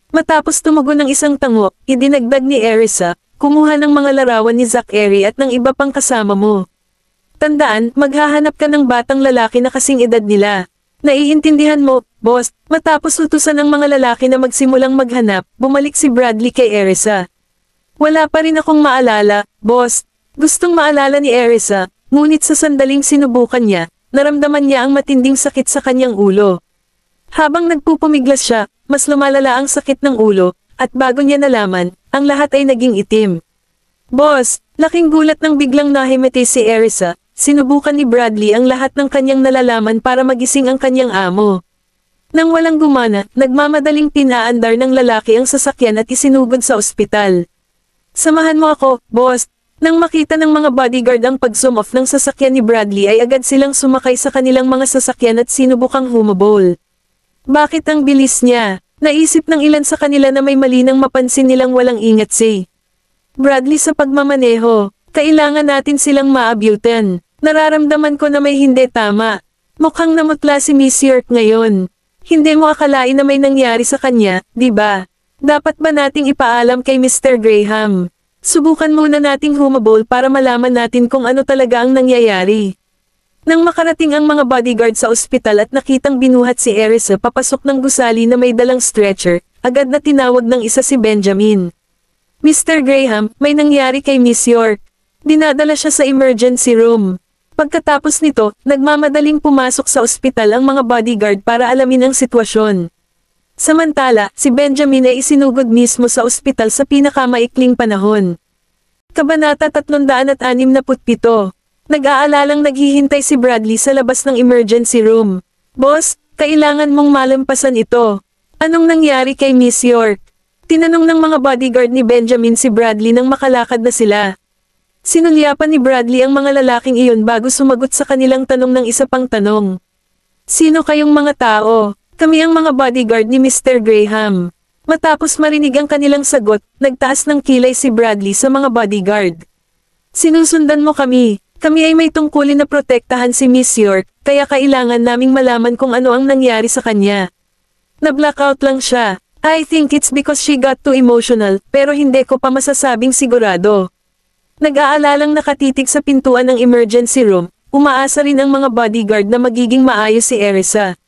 Matapos tumugon ng isang tango, idinagdag ni Erisa, kumuha ng mga larawan ni Zachary at ng iba pang kasama mo. Tandaan, maghahanap ka ng batang lalaki na kasing edad nila. Naiintindihan mo, boss, matapos utusan ng mga lalaki na magsimulang maghanap, bumalik si Bradley kay Erisa. Wala pa rin akong maalala, boss. Gustong maalala ni Erisa, ngunit sa sandaling sinubukan niya, naramdaman niya ang matinding sakit sa kanyang ulo. Habang nagpupumiglas siya, mas lumalala ang sakit ng ulo, at bago niya nalaman, ang lahat ay naging itim. Boss, laking gulat nang biglang nahimatay si Erisa, sinubukan ni Bradley ang lahat ng kanyang nalalaman para magising ang kanyang amo. Nang walang gumana, nagmamadaling pinaandar ng lalaki ang sasakyan at isinugod sa ospital. Samahan mo ako, boss. Nang makita ng mga bodyguard ang pag-zoom off ng sasakyan ni Bradley ay agad silang sumakay sa kanilang mga sasakyan at sinubukang humabol. Bakit ang bilis niya? Naisip ng ilan sa kanila na may mali nang mapansin nilang walang ingat si Bradley sa pagmamaneho. Kailangan natin silang maabutan. Nararamdaman ko na may hindi tama. Mukhang namutla si Miss York ngayon. Hindi mo akalain na may nangyari sa kanya, di ba? Dapat ba nating ipaalam kay Mr. Graham? Subukan muna nating humabol para malaman natin kung ano talaga ang nangyayari. Nang makarating ang mga bodyguard sa ospital at nakitang binuhat si Erisa papasok ng gusali na may dalang stretcher, agad na tinawag ng isa si Benjamin. Mr. Graham, may nangyari kay Miss York. Dinadala siya sa emergency room. Pagkatapos nito, nagmamadaling pumasok sa ospital ang mga bodyguard para alamin ang sitwasyon. Samantala, si Benjamin ay isinugod mismo sa ospital sa pinakamaikling panahon. Kabanata 367. Nag-aalalang naghihintay si Bradley sa labas ng emergency room. Boss, kailangan mong malampasan ito. Anong nangyari kay Miss York? Tinanong ng mga bodyguard ni Benjamin si Bradley nang makalakad na sila. Sinulyapan ni Bradley ang mga lalaking iyon bago sumagot sa kanilang tanong ng isa pang tanong. Sino kayong mga tao? Kami ang mga bodyguard ni Mr. Graham. Matapos marinig ang kanilang sagot, nagtaas ng kilay si Bradley sa mga bodyguard. Sinusundan mo kami. Kami ay may tungkulin na protektahan si Miss York, kaya kailangan naming malaman kung ano ang nangyari sa kanya. Na-blackout lang siya. I think it's because she got too emotional, pero hindi ko pa masasabing sigurado. Nag-aalalang nakatitig sa pintuan ng emergency room, umaasa rin ang mga bodyguard na magiging maayos si Erisa.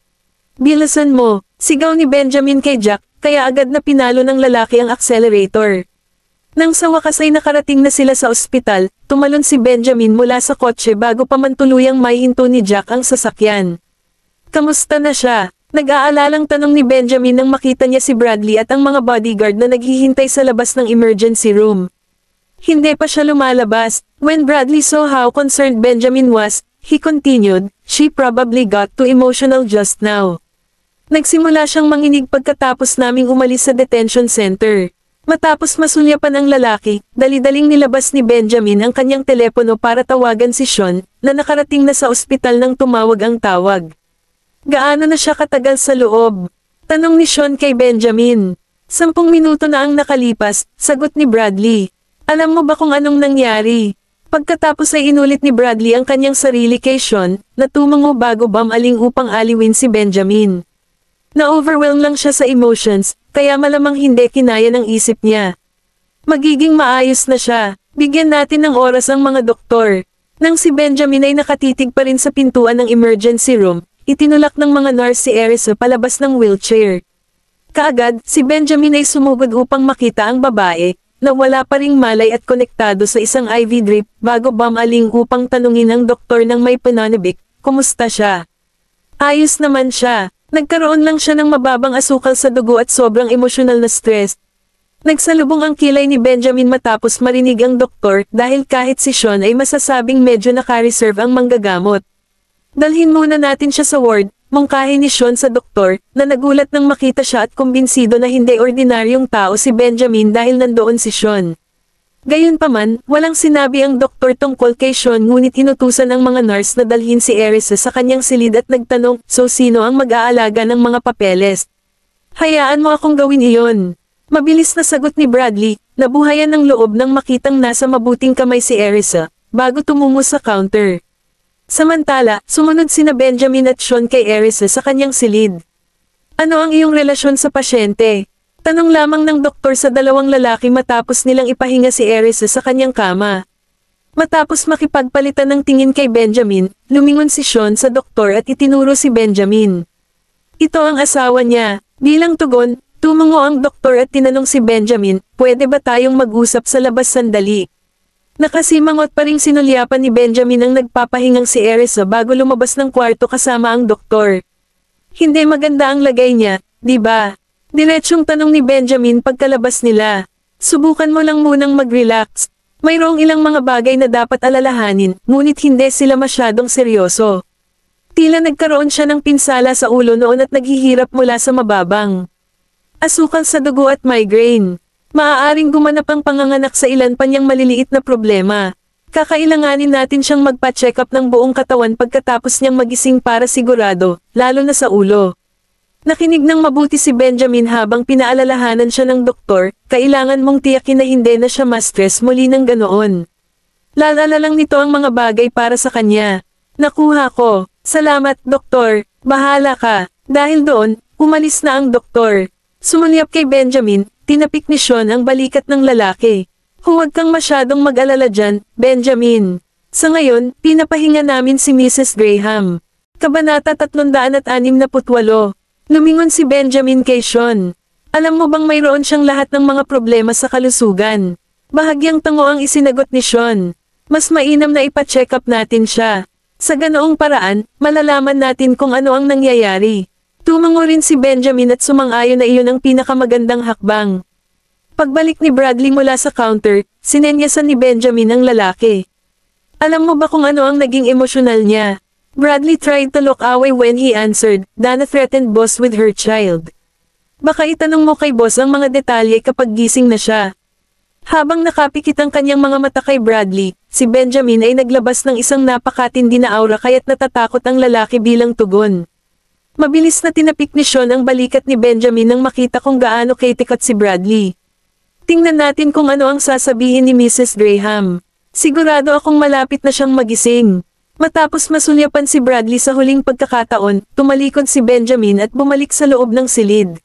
Bilisan mo, sigaw ni Benjamin kay Jack, kaya agad na pinalo ng lalaki ang accelerator. Nang sa wakas ay nakarating na sila sa ospital, tumalon si Benjamin mula sa kotse bago pa man tuluyang maihinto ni Jack ang sasakyan. Kamusta na siya? Nag-aalalang tanong ni Benjamin nang makita niya si Bradley at ang mga bodyguard na naghihintay sa labas ng emergency room. Hindi pa siya lumalabas. When Bradley saw how concerned Benjamin was, he continued, "She probably got too emotional just now." Nagsimula siyang manginig pagkatapos naming umalis sa detention center. Matapos masulyapan ang lalaki, dali-daling nilabas ni Benjamin ang kanyang telepono para tawagan si Sean, na nakarating na sa ospital nang tumawag ang tawag. Gaano na siya katagal sa loob? Tanong ni Sean kay Benjamin. 10 minuto na ang nakalipas, sagot ni Bradley. Alam mo ba kung anong nangyari? Pagkatapos ay inulit ni Bradley ang kanyang sarili kay Sean, na tumango bago bumaling upang aliwin si Benjamin. Na-overwhelm lang siya sa emotions, kaya malamang hindi kinaya ng isip niya. Magiging maayos na siya. Bigyan natin ng oras ang mga doktor. Nang si Benjamin ay nakatitig pa rin sa pintuan ng emergency room, itinulak ng mga nurse si Erisa palabas ng wheelchair. Kaagad, si Benjamin ay sumugod upang makita ang babae, na wala pa ring malay at konektado sa isang IV drip, bago bumaling upang tanungin ang doktor ng may pananabik, kumusta siya? Ayos naman siya. Nagkaroon lang siya ng mababang asukal sa dugo at sobrang emosyonal na stress. Nagsalubong ang kilay ni Benjamin matapos marinig ang doktor dahil kahit si Sean ay masasabing medyo naka-reserve ang manggagamot. Dalhin muna natin siya sa ward, mungkahi ni Sean sa doktor, na nagulat nang makita siya at kumbinsido na hindi ordinaryong tao si Benjamin dahil nandoon si Sean. Gayunpaman, walang sinabi ang doktor tungkol kay Sean ngunit inutusan ang mga nurse na dalhin si Erisa sa kanyang silid at nagtanong, so sino ang mag-aalaga ng mga papeles? Hayaan mo akong gawin iyon. Mabilis na sagot ni Bradley, nabuhayan ng loob nang makitang nasa mabuting kamay si Erisa, bago tumungo sa counter. Samantala, sumunod sina Benjamin at Sean kay Erisa sa kanyang silid. Ano ang iyong relasyon sa pasyente? Tanong lamang ng doktor sa dalawang lalaki matapos nilang ipahinga si Erisa sa kanyang kama. Matapos makipagpalitan ng tingin kay Benjamin, lumingon si Sean sa doktor at itinuro si Benjamin. Ito ang asawa niya. Bilang tugon, tumungo ang doktor at tinanong si Benjamin, pwede ba tayong mag-usap sa labas sandali? Nakasimangot pa ring sinulyapan ni Benjamin ang nagpapahingang si Erisa bago lumabas ng kwarto kasama ang doktor. Hindi maganda ang lagay niya, di ba? Diretsyong tanong ni Benjamin pagkalabas nila. Subukan mo lang munang mag-relax. Mayroong ilang mga bagay na dapat alalahanin, ngunit hindi sila masyadong seryoso. Tila nagkaroon siya ng pinsala sa ulo noon at naghihirap mula sa mababang asukal sa dugo at migraine. Maaaring gumanap ang panganganak sa ilan pa niyang maliliit na problema. Kakailanganin natin siyang magpa-check up ng buong katawan pagkatapos niyang magising para sigurado, lalo na sa ulo. Nakinig ng mabuti si Benjamin habang pinaalalahanan siya ng doktor, kailangan mong tiyakin na hindi na siya ma-stress muli ng ganoon. Lalala lang nito ang mga bagay para sa kanya. Nakuha ko. Salamat, doktor. Bahala ka. Dahil doon, umalis na ang doktor. Sumulyap kay Benjamin, tinapik ni Sean ang balikat ng lalaki. Huwag kang masyadong mag-alala dyan, Benjamin. Sa ngayon, pinapahinga namin si Mrs. Graham. Kabanata 368. Lumingon si Benjamin kay Sean. Alam mo bang mayroon siyang lahat ng mga problema sa kalusugan? Bahagyang tango ang isinagot ni Sean. Mas mainam na ipa-check up natin siya. Sa ganoong paraan, malalaman natin kung ano ang nangyayari. Tumango rin si Benjamin at sumang-ayon na iyon ang pinakamagandang hakbang. Pagbalik ni Bradley mula sa counter, sinenyasan ni Benjamin ang lalaki. Alam mo ba kung ano ang naging emosyonal niya? Bradley tried to look away when he answered, Dana threatened boss with her child. Baka itanong mo kay boss ang mga detalye kapag gising na siya. Habang nakapikit ang kanyang mga mata kay Bradley, si Benjamin ay naglabas ng isang napakatindi na aura kaya't natatakot ang lalaki bilang tugon. Mabilis na tinapik ni Sean ang balikat ni Benjamin nang makita kung gaano kritikot si Bradley. Tingnan natin kung ano ang sasabihin ni Mrs. Graham. Sigurado akong malapit na siyang magising. Matapos masulyapan si Bradley sa huling pagkakataon, tumalikod si Benjamin at bumalik sa loob ng silid.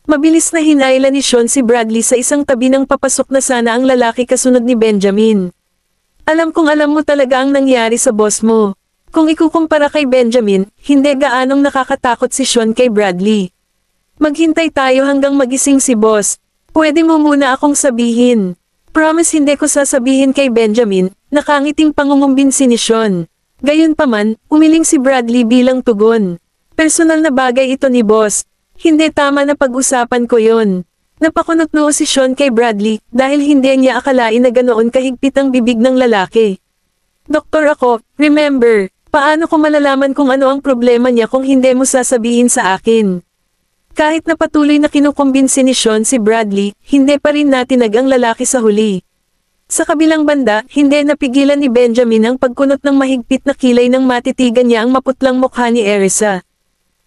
Mabilis na hinailan ni Sean si Bradley sa isang tabi ng papasok na sana ang lalaki kasunod ni Benjamin. Alam kong alam mo talaga ang nangyari sa boss mo. Kung ikukumpara kay Benjamin, hindi gaanong nakakatakot si Sean kay Bradley. Maghintay tayo hanggang magising si boss. Pwede mo muna akong sabihin. Promise hindi ko sasabihin kay Benjamin, nakangiting pangungumbinsi ni Sean. Gayunpaman, umiling si Bradley bilang tugon. Personal na bagay ito ni boss. Hindi tama na pag-usapan ko yun. Napakunot noo si Sean kay Bradley dahil hindi niya akalain na ganoon kahigpit ang bibig ng lalaki. Doktor ako, remember, paano ko malalaman kung ano ang problema niya kung hindi mo sasabihin sa akin? Kahit na patuloy na kinukumbinsi ni Sean si Bradley, hindi pa rin natinag ang lalaki sa huli. Sa kabilang banda, hindi napigilan ni Benjamin ang pagkunot ng mahigpit na kilay nang matitigan niya ang maputlang mukha ni Erisa.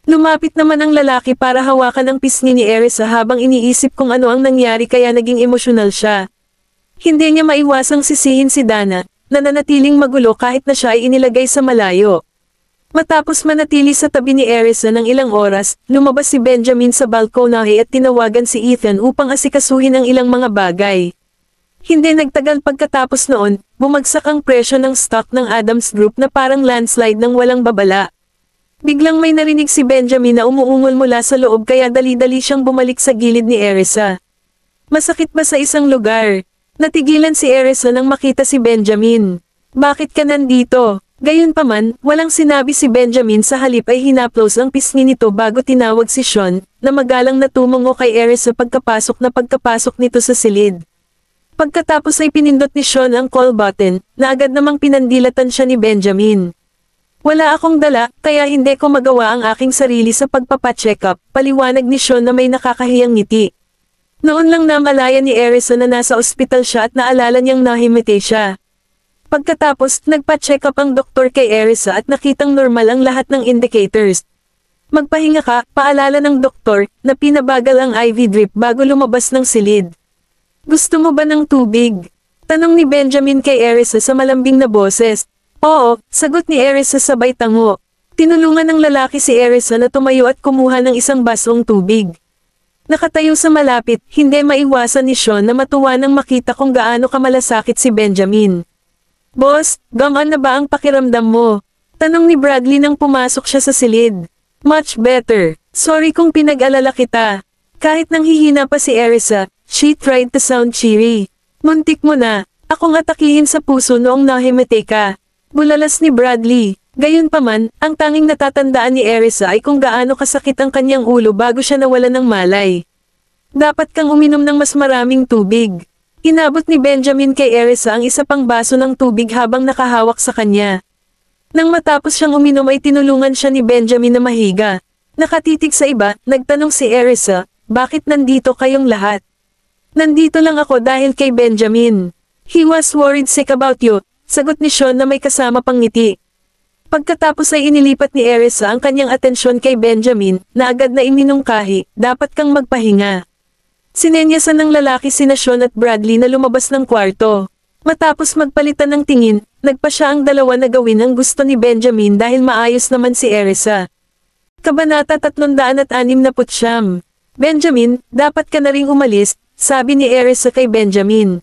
Lumapit naman ang lalaki para hawakan ang pisngi ni Erisa habang iniisip kung ano ang nangyari kaya naging emosyonal siya. Hindi niya maiwasang sisihin si Dana, na nanatiling magulo kahit na siya ay inilagay sa malayo. Matapos manatili sa tabi ni Erisa ng ilang oras, lumabas si Benjamin sa balkonahe at tinawagan si Ethan upang asikasuhin ang ilang mga bagay. Hindi nagtagal pagkatapos noon, bumagsak ang presyo ng stock ng Adams Group na parang landslide ng walang babala. Biglang may narinig si Benjamin na umuungol mula sa loob kaya dali-dali siyang bumalik sa gilid ni Erisa. Masakit ba sa isang lugar? Natigilan si Erisa nang makita si Benjamin. Bakit ka nandito? Gayunpaman, walang sinabi si Benjamin sa halip ay hinaplos ang pisngi nito bago tinawag si Sean, na magalang na tumungo kay Erisa pagkapasok nito sa silid. Pagkatapos ay pinindot ni Sean ang call button, na agad namang pinandilatan siya ni Benjamin. Wala akong dala, kaya hindi ko magawa ang aking sarili sa pagpapacheck up, paliwanag ni Sean na may nakakahiyang ngiti. Noon lang namalaya ni Erisa na nasa ospital siya at naalala niyang nahimite siya. Pagkatapos, nagpa-check up ang doktor kay Erisa at nakitang normal ang lahat ng indicators. Magpahinga ka, paalala ng doktor, na pinabagal ang IV drip bago lumabas ng silid. Gusto mo ba ng tubig? Tanong ni Benjamin kay Erisa sa malambing na boses. Oo, sagot ni Erisa sabay tango. Tinulungan ng lalaki si Erisa na tumayo at kumuha ng isang basong tubig. Nakatayo sa malapit, hindi maiwasan ni Sean na matuwa nang makita kung gaano kamalasakit si Benjamin. Boss, gamaan na ba ang pakiramdam mo? Tanong ni Bradley nang pumasok siya sa silid. Much better. Sorry kung pinag-alala kita. Kahit nang hihina pa si Erisa, she tried to sound cheery. Muntik mo na, akong atakihin sa puso noong nahimite ka. Bulalas ni Bradley. Gayunpaman, ang tanging natatandaan ni Erisa ay kung gaano kasakit ang kanyang ulo bago siya nawalan ng malay. Dapat kang uminom ng mas maraming tubig. Inabot ni Benjamin kay Erisa ang isa pang baso ng tubig habang nakahawak sa kanya. Nang matapos siyang uminom ay tinulungan siya ni Benjamin na mahiga. Nakatitig sa iba, nagtanong si Erisa, bakit nandito kayong lahat? Nandito lang ako dahil kay Benjamin. He was worried sick about you. Sagot ni Sean na may kasama pang ngiti. Pagkatapos ay inilipat ni Erisa ang kanyang atensyon kay Benjamin, na agad na iminungkahi, dapat kang magpahinga. Sinenyasan ng lalaki sina Sean at Bradley na lumabas ng kwarto. Matapos magpalitan ng tingin, nagpa siya ang dalawa na gawin ang gusto ni Benjamin dahil maayos naman si Erisa. Kabanata 369. Benjamin, dapat ka na ring umalis, sabi ni Erisa kay Benjamin.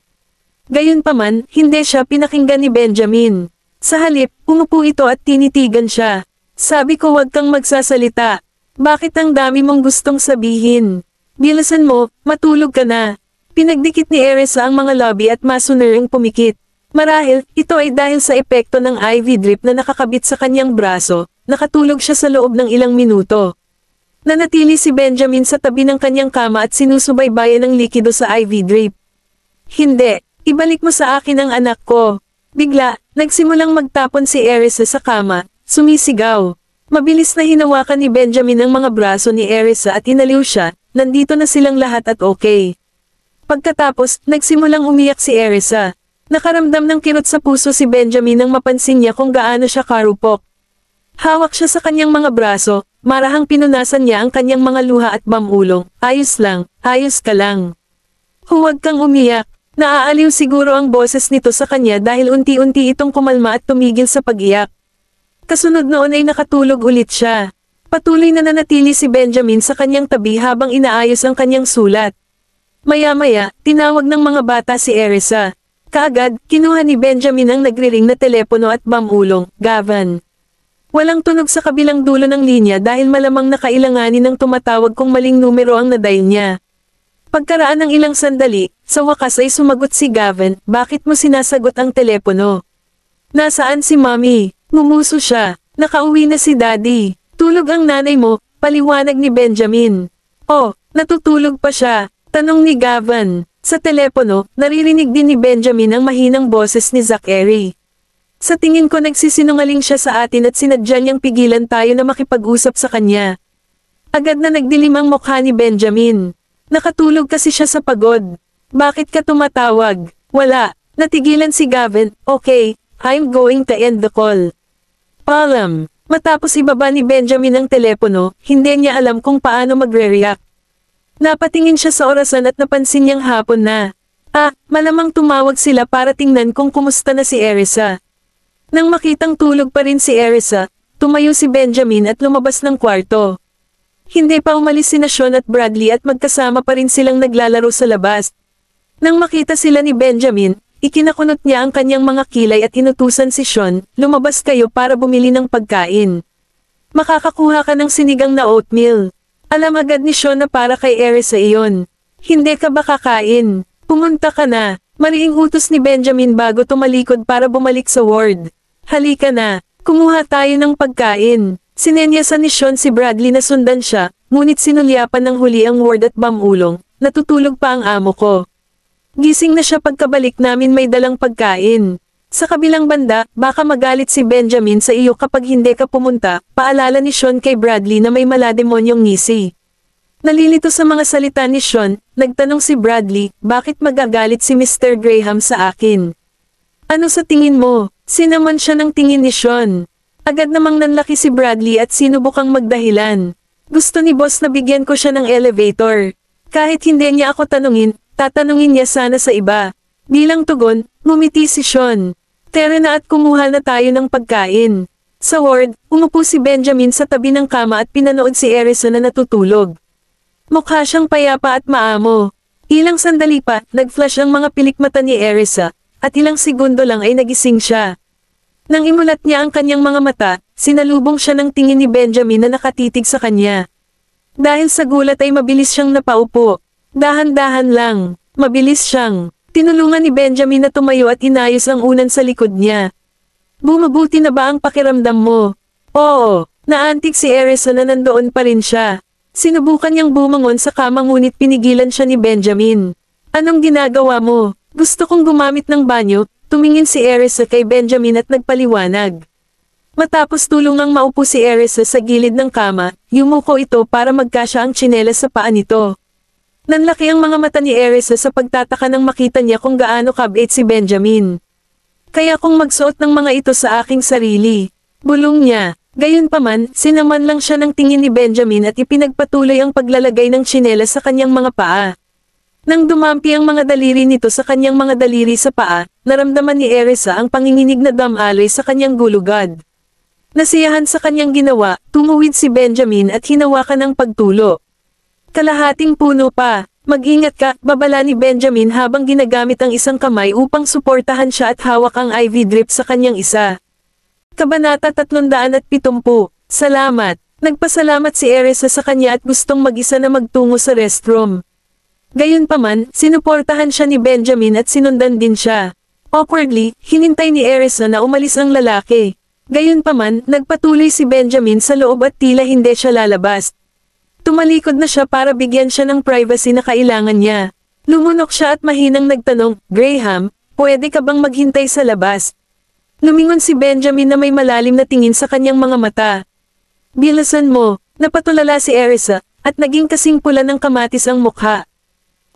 Gayunpaman, hindi siya pinakinggan ni Benjamin. Sa halip, umupo ito at tinitigan siya. Sabi ko wag kang magsasalita. Bakit ang dami mong gustong sabihin? Bilisan mo, matulog ka na. Pinagdikit ni Erisa ang mga lobby at masunereng pumikit. Marahil, ito ay dahil sa epekto ng IV drip na nakakabit sa kanyang braso, nakatulog siya sa loob ng ilang minuto. Nanatili si Benjamin sa tabi ng kanyang kama at sinusubaybayan ng likido sa IV drip. Hindi. Ibalik mo sa akin ang anak ko. Bigla, nagsimulang magtapon si Erisa sa kama, sumisigaw. Mabilis na hinawakan ni Benjamin ang mga braso ni Erisa at inaliw siya, nandito na silang lahat at okay. Pagkatapos, nagsimulang umiyak si Erisa. Nakaramdam ng kirot sa puso si Benjamin nang mapansin niya kung gaano siya karupok. Hawak siya sa kanyang mga braso, marahang pinunasan niya ang kanyang mga luha at bamulong. Ayos ka lang. Huwag kang umiyak. Naaaliw siguro ang boses nito sa kanya dahil unti-unti itong kumalma at tumigil sa pag-iyak. Kasunod noon ay nakatulog ulit siya. Patuloy na nanatili si Benjamin sa kanyang tabi habang inaayos ang kanyang sulat. Maya-maya, tinawag ng mga bata si Erisa. Kaagad, kinuha ni Benjamin ang nagriring na telepono at bamulong, Gavan. Walang tunog sa kabilang dulo ng linya dahil malamang nakailanganin ng tumatawag kung maling numero ang nadial niya. Pagkaraan ng ilang sandali, sa wakas ay sumagot si Gavin, bakit mo sinasagot ang telepono? Nasaan si Mommy? Ngumuso siya, nakauwi na si Daddy. Tulog ang nanay mo, paliwanag ni Benjamin. Oh, natutulog pa siya, tanong ni Gavin. Sa telepono, naririnig din ni Benjamin ang mahinang boses ni Zachary. Sa tingin ko nagsisinungaling siya sa atin at sinadya niyang pigilan tayo na makipag-usap sa kanya. Agad na nagdilim ang mukha ni Benjamin. Nakatulog kasi siya sa pagod. Bakit ka tumatawag? Wala. Natigilan si Gavin. Okay, I'm going to end the call. Paalam. Matapos ibaba ni Benjamin ang telepono, hindi niya alam kung paano magre-react. Napatingin siya sa orasan at napansin niyang hapon na. Malamang tumawag sila para tingnan kung kumusta na si Erisa. Nang makitang tulog pa rin si Erisa, tumayo si Benjamin at lumabas ng kwarto. Hindi pa umalis sina Sean at Bradley at magkasama pa rin silang naglalaro sa labas. Nang makita sila ni Benjamin, ikinakunot niya ang kanyang mga kilay at inutusan si Sean, lumabas kayo para bumili ng pagkain. Makakakuha ka ng sinigang na oatmeal. Alam agad ni Sean na para kay Erisa iyon. Hindi ka ba kakain? Pumunta ka na. Mariing utos ni Benjamin bago tumalikod para bumalik sa ward. Halika na. Kumuha tayo ng pagkain. Sinenyasan ni Sean si Bradley na sundan siya, ngunit sinulyapan ng huli ang ward at bamulong. Natutulog pa ang amo ko. Gising na siya pagkabalik namin may dalang pagkain. Sa kabilang banda, baka magalit si Benjamin sa iyo kapag hindi ka pumunta, paalala ni Sean kay Bradley na may malademonyong ngisi. Nalilito sa mga salita ni Sean, nagtanong si Bradley, bakit magagalit si Mr. Graham sa akin? Ano sa tingin mo? Sinaman siya ng tingin ni Sean. Agad namang nanlaki si Bradley at sinubukang magdahilan. Gusto ni boss na bigyan ko siya ng elevator. Kahit hindi niya ako tanungin, tatanungin niya sana sa iba. Bilang tugon, ngumiti si Sean. Tara na at kumuha na tayo ng pagkain. Sa ward, umupo si Benjamin sa tabi ng kama at pinanood si Erisa na natutulog. Mukha siyang payapa at maamo. Ilang sandali pa, nag-flash ang mga pilikmata ni Erisa, at ilang segundo lang ay nagising siya. Nang imulat niya ang kanyang mga mata, sinalubong siya ng tingin ni Benjamin na nakatitig sa kanya. Dahil sa gulat ay mabilis siyang napaupo. Dahan-dahan lang, mabilis siyang. Tinulungan ni Benjamin na tumayo at inayos ang unan sa likod niya. Bumabuti na ba ang pakiramdam mo? Oo, naantig si Erisa na nandoon pa rin siya. Sinubukan niyang bumangon sa kama ngunit pinigilan siya ni Benjamin. Anong ginagawa mo? Gusto kong gumamit ng banyo. Tumingin si Erisa kay Benjamin at nagpaliwanag. Matapos tulungang maupo si Erisa sa gilid ng kama, yumuko ito para magkasya ang tsinelas sa paa nito. Nanlaki ang mga mata ni Erisa sa pagtataka nang makita niya kung gaano kabait si Benjamin. Kaya kung magsuot ng mga ito sa aking sarili. Bulong niya. Gayunpaman, sinaman lang siya ng tingin ni Benjamin at ipinagpatuloy ang paglalagay ng tsinelas sa kanyang mga paa. Nang dumampi ang mga daliri nito sa kanyang mga daliri sa paa, naramdaman ni Erisa ang panginginig na damaloy sa kanyang gulugad. Nasiyahan sa kanyang ginawa, tumuwid si Benjamin at hinawakan ang pagtulo. Kalahating puno pa, mag-ingat ka, babala ni Benjamin habang ginagamit ang isang kamay upang suportahan siya at hawak ang IV drip sa kanyang isa. Kabanata 370, Salamat. Nagpasalamat si Erisa sa kanya at gustong mag-isa na magtungo sa restroom. Gayunpaman, sinuportahan siya ni Benjamin at sinundan din siya. Awkwardly, hinintay ni Erisa na umalis ang lalaki. Gayunpaman, nagpatuloy si Benjamin sa loob at tila hindi siya lalabas. Tumalikod na siya para bigyan siya ng privacy na kailangan niya. Lumunok siya at mahinang nagtanong, Graham, pwede ka bang maghintay sa labas? Lumingon si Benjamin na may malalim na tingin sa kanyang mga mata. Bilasan mo, napatulala si Erisa, at naging kasing pula ng kamatis ang mukha.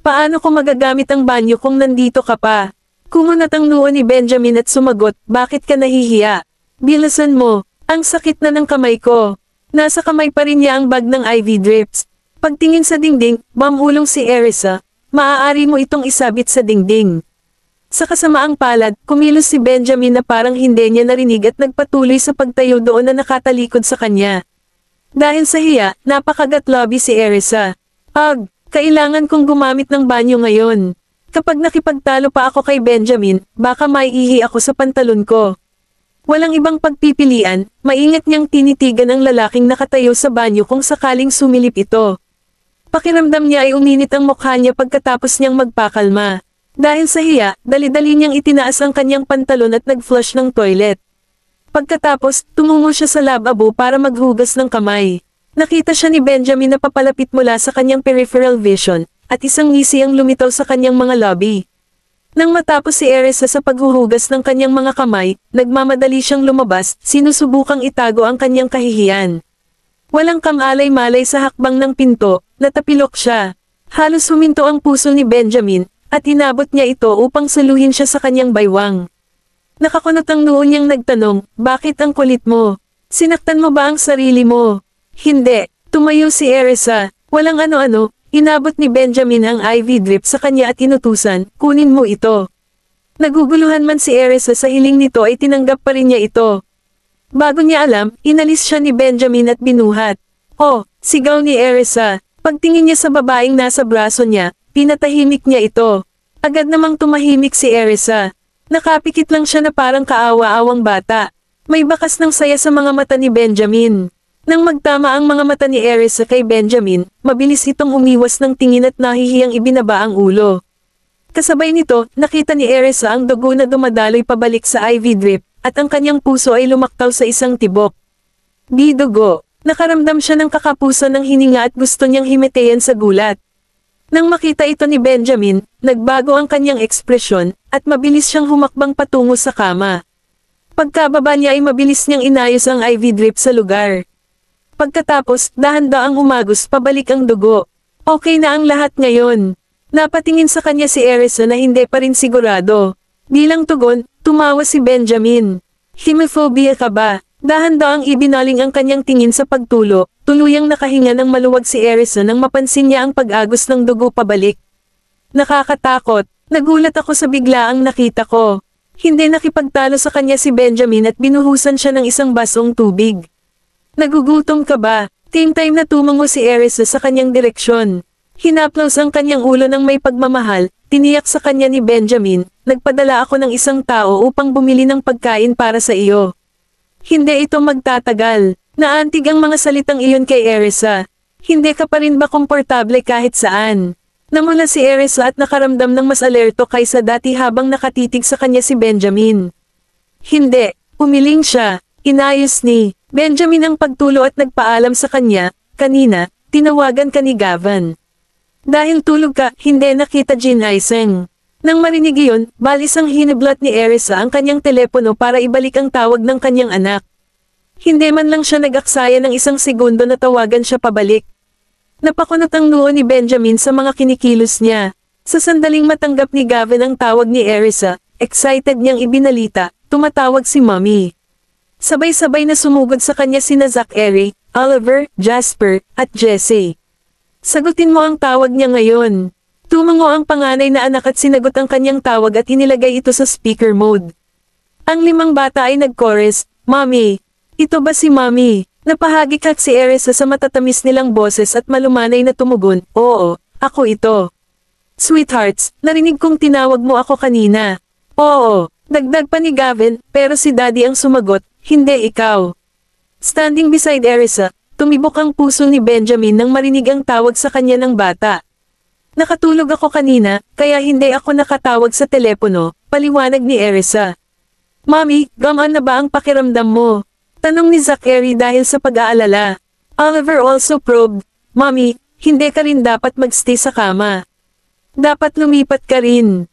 Paano ko magagamit ang banyo kung nandito ka pa? Kumunat ang noo ni Benjamin at sumagot, bakit ka nahihiya? Bilasan mo, ang sakit na ng kamay ko. Nasa kamay pa rin niya ang bag ng IV drips. Pagtingin sa dingding, bamulong si Erisa, maaari mo itong isabit sa dingding. Sa kasamaang palad, kumilos si Benjamin na parang hindi niya narinig at nagpatuloy sa pagtayo doon na nakatalikod sa kanya. Dahil sa hiya, napakagatlobi si Erisa. Kailangan kong gumamit ng banyo ngayon. Kapag nakipagtalo pa ako kay Benjamin, baka maiihi ako sa pantalon ko. Walang ibang pagpipilian, maingat niyang tinitigan ang lalaking nakatayo sa banyo kung sakaling sumilip ito. Pakiramdam niya ay uminit ang mukha niya pagkatapos niyang magpakalma. Dahil sa hiya, dali-dali niyang itinaas ang kanyang pantalon at nag-flush ng toilet. Pagkatapos, tumungo siya sa lababo para maghugas ng kamay. Nakita siya ni Benjamin na papalapit mula sa kanyang peripheral vision, at isang ngisi ang lumitaw sa kanyang mga labi. Nang matapos si Erisa sa paghuhugas ng kanyang mga kamay, nagmamadali siyang lumabas, sinusubukang itago ang kanyang kahihiyan. Walang kamalay-malay sa hakbang ng pinto, natapilok siya. Halos huminto ang puso ni Benjamin, at inabot niya ito upang saluhin siya sa kanyang baywang. Nakakunot ang noo niyang nagtanong, bakit ang kulit mo? Sinaktan mo ba ang sarili mo? Hindi, tumayo si Erisa, walang ano-ano, inabot ni Benjamin ang IV drip sa kanya at inutusan, kunin mo ito. Naguguluhan man si Erisa sa hiling nito ay tinanggap pa rin niya ito. Bago niya alam, inalis siya ni Benjamin at binuhat. Oh, sigaw ni Erisa, pagtingin niya sa babaeng nasa braso niya, pinatahimik niya ito. Agad namang tumahimik si Erisa. Nakapikit lang siya na parang kaawa-awang bata. May bakas ng saya sa mga mata ni Benjamin. Nang magtama ang mga mata ni Erisa kay Benjamin, mabilis itong umiwas ng tingin at nahihiyang ibinaba ang ulo. Kasabay nito, nakita ni Erisa ang dugo na dumadaloy pabalik sa IV drip, at ang kanyang puso ay lumaktaw sa isang tibok. Di dugo. Nakaramdam siya ng kakapusan ng hininga at gusto niyang himatayan sa gulat. Nang makita ito ni Benjamin, nagbago ang kanyang ekspresyon, at mabilis siyang humakbang patungo sa kama. Pagkababa niya ay mabilis niyang inayos ang IV drip sa lugar. Pagkatapos, dahan-daang umagos pabalik ang dugo. Okay na ang lahat ngayon. Napatingin sa kanya si Erisa na hindi pa rin sigurado. Bilang tugon, tumawa si Benjamin. Hemophobia ka ba? Dahan-daang ibinaling ang kanyang tingin sa pagtulo, tuluyang nakahinga ng maluwag si Erisa nang mapansin niya ang pag-agos ng dugo pabalik. Nakakatakot, nagulat ako sa biglaang nakita ko. Hindi nakipagtalo sa kanya si Benjamin at binuhusan siya ng isang basong tubig. Nagugutom ka ba? Same time na tumango si Erisa sa kanyang direksyon. Hinaplos ang kanyang ulo ng may pagmamahal, tiniyak sa kanya ni Benjamin, nagpadala ako ng isang tao upang bumili ng pagkain para sa iyo. Hindi ito magtatagal. Naantig ang mga salitang iyon kay Erisa. Hindi ka pa rin ba komportable kahit saan? Namula si Erisa at nakaramdam ng mas alerto kaysa dati habang nakatitig sa kanya si Benjamin. Hindi, umiling siya. Inayos ni Benjamin ang pagtulo at nagpaalam sa kanya, kanina, tinawagan ka ni Gavan. Dahil tulog ka, hindi nakita Jin Aiseng. Nang marinig iyon, balis ang hiniblat ni Erisa ang kanyang telepono para ibalik ang tawag ng kanyang anak. Hindi man lang siya nag-aksaya ng isang segundo na tawagan siya pabalik. Napakunot ang noo ni Benjamin sa mga kinikilos niya. Sa sandaling matanggap ni Gavin ang tawag ni Erisa, excited niyang ibinalita, tumatawag si Mommy. Sabay-sabay na sumugod sa kanya sina Zachary, Oliver, Jasper, at Jesse. Sagutin mo ang tawag niya ngayon. Tumango ang panganay na anak at sinagot ang kanyang tawag at inilagay ito sa speaker mode. Ang 5 bata ay nag-chorus, Mommy. Ito ba si Mommy? Napahagik at si Erisa sa matatamis nilang boses at malumanay na tumugon, Oo, ako ito. Sweethearts, narinig kong tinawag mo ako kanina. Oo, dagdag pa ni Gavin, pero si Daddy ang sumagot, hindi ikaw. Standing beside Erisa, tumibok ang puso ni Benjamin nang marinig ang tawag sa kanya ng bata. Nakatulog ako kanina, kaya hindi ako nakatawag sa telepono, paliwanag ni Erisa. Mommy, gamaan na ba ang pakiramdam mo? Tanong ni Zachary dahil sa pag-aalala. Oliver also probed, Mommy, hindi ka rin dapat magstay sa kama. Dapat lumipat ka rin.